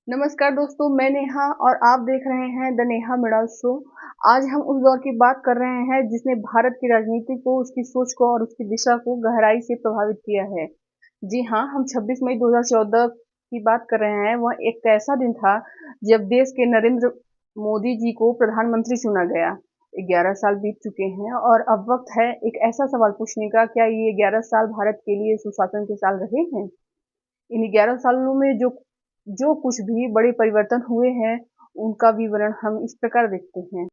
नमस्कार दोस्तों, मैं नेहा और आप देख रहे हैं द नेहा मिराज शो। आज हम उस दौर की बात कर रहे हैं जिसने भारत की राजनीति को, उसकी सोच को और उसकी दिशा को गहराई से प्रभावित किया है। जी हाँ, हम 26 मई 2014 की बात कर रहे हैं। वह एक ऐसा दिन था जब देश के नरेंद्र मोदी जी को प्रधानमंत्री चुना गया। 11 साल बीत चुके हैं और अब वक्त है एक ऐसा सवाल पूछने का, क्या ये 11 साल भारत के लिए सुशासन के साल रहे हैं? इन 11 सालों में जो जो कुछ भी बड़े परिवर्तन हुए हैं, उनका विवरण हम इस प्रकार देखते हैं।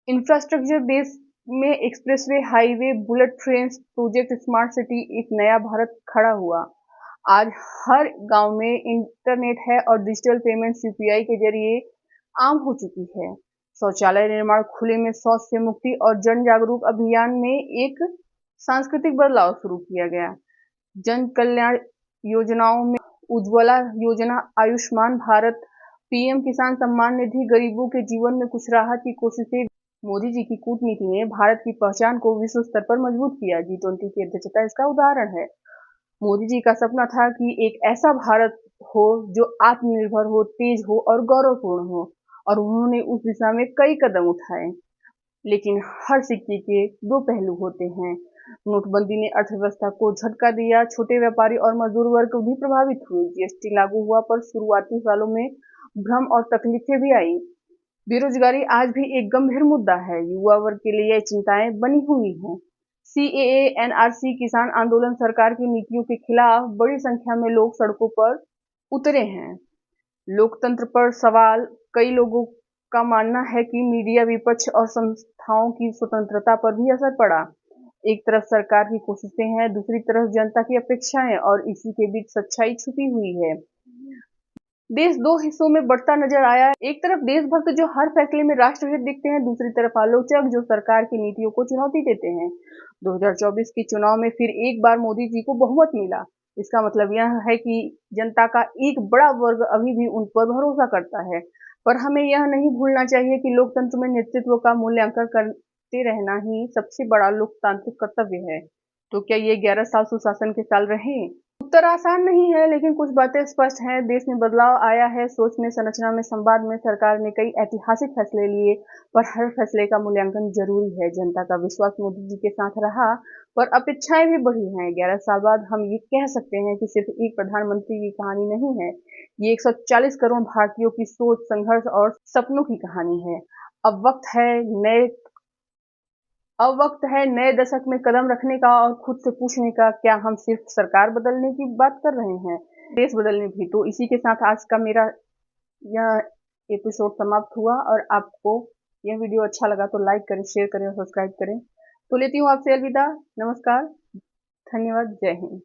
इंफ्रास्ट्रक्चर देश में expressway, highway, bullet train project, smart city, एक नया भारत खड़ा हुआ। आज हर गांव में इंटरनेट है और डिजिटल पेमेंट यूपीआई के जरिए आम हो चुकी है। शौचालय निर्माण, खुले में शौच से मुक्ति और जन जागरूक अभियान में एक सांस्कृतिक बदलाव शुरू किया गया। जन कल्याण योजनाओं में उज्ज्वला योजना, आयुष्मान भारत, पीएम किसान सम्मान निधि, गरीबों के जीवन में कुछ राहत की कोशिशें। मोदी जी की कूटनीति ने भारत की पहचान को विश्व स्तर पर मजबूत किया। G20 की अध्यक्षता इसका उदाहरण है। मोदी जी का सपना था कि एक ऐसा भारत हो जो आत्मनिर्भर हो, तेज हो और गौरवपूर्ण हो, और उन्होंने उस दिशा में कई कदम उठाए। लेकिन हर सिक्के के दो पहलू होते हैं। नोटबंदी ने अर्थव्यवस्था को झटका दिया, छोटे व्यापारी और मजदूर वर्ग भी प्रभावित हुए। जीएसटी लागू हुआ पर शुरुआती सालों में भ्रम और तकलीफें भी आई। बेरोजगारी आज भी एक गंभीर मुद्दा है। युवा वर्ग के लिए चिंताएं बनी हुई हैं। सीएए, एनआरसी, किसान आंदोलन, सरकार की नीतियों के खिलाफ बड़ी संख्या में लोग सड़कों पर उतरे हैं। लोकतंत्र पर सवाल। कई लोगों का मानना है कि मीडिया, विपक्ष और संस्थाओं की स्वतंत्रता पर भी असर पड़ा। एक तरफ सरकार की कोशिशें हैं, दूसरी तरफ जनता की अपेक्षाएं, और इसी के बीच सच्चाई छुपी हुई है। देश दो हिस्सों में बढ़ता नजर आया। एक तरफ देशभक्त जो हर फैसले में राष्ट्रहित दिखते हैं, दूसरी तरफ आलोचक जो सरकार की नीतियों को चुनौती देते हैं। 2024 के चुनाव में फिर एक बार मोदी जी को बहुमत मिला। इसका मतलब यह है कि जनता का एक बड़ा वर्ग अभी भी उन पर भरोसा करता है। पर हमें यह नहीं भूलना चाहिए कि लोकतंत्र में नेतृत्व का मूल्यांकन करते रहना ही सबसे बड़ा लोकतांत्रिक कर्तव्य है। तो क्या ये 11 साल सुशासन के साल रहे? उत्तर आसान नहीं है, लेकिन कुछ बातें स्पष्ट हैं। देश में बदलाव आया है, सोच में, संरचना में, संवाद में। सरकार ने कई ऐतिहासिक फैसले लिए, पर हर फैसले का मूल्यांकन जरूरी है। जनता का विश्वास मोदी जी के साथ रहा, पर अपेक्षाएं भी बढ़ी हैं। 11 साल बाद हम ये कह सकते हैं कि सिर्फ एक प्रधानमंत्री की कहानी नहीं है, ये 140 करोड़ भारतीयों की सोच, संघर्ष और सपनों की कहानी है। अब वक्त है नए अब वक्त है नए दशक में कदम रखने का और खुद से पूछने का, क्या हम सिर्फ सरकार बदलने की बात कर रहे हैं, देश बदलने भी? तो इसी के साथ आज का मेरा यह एपिसोड समाप्त हुआ। और आपको यह वीडियो अच्छा लगा तो लाइक करें, शेयर करें और सब्सक्राइब करें। तो लेती हूँ आपसे अलविदा। नमस्कार, धन्यवाद, जय हिंद।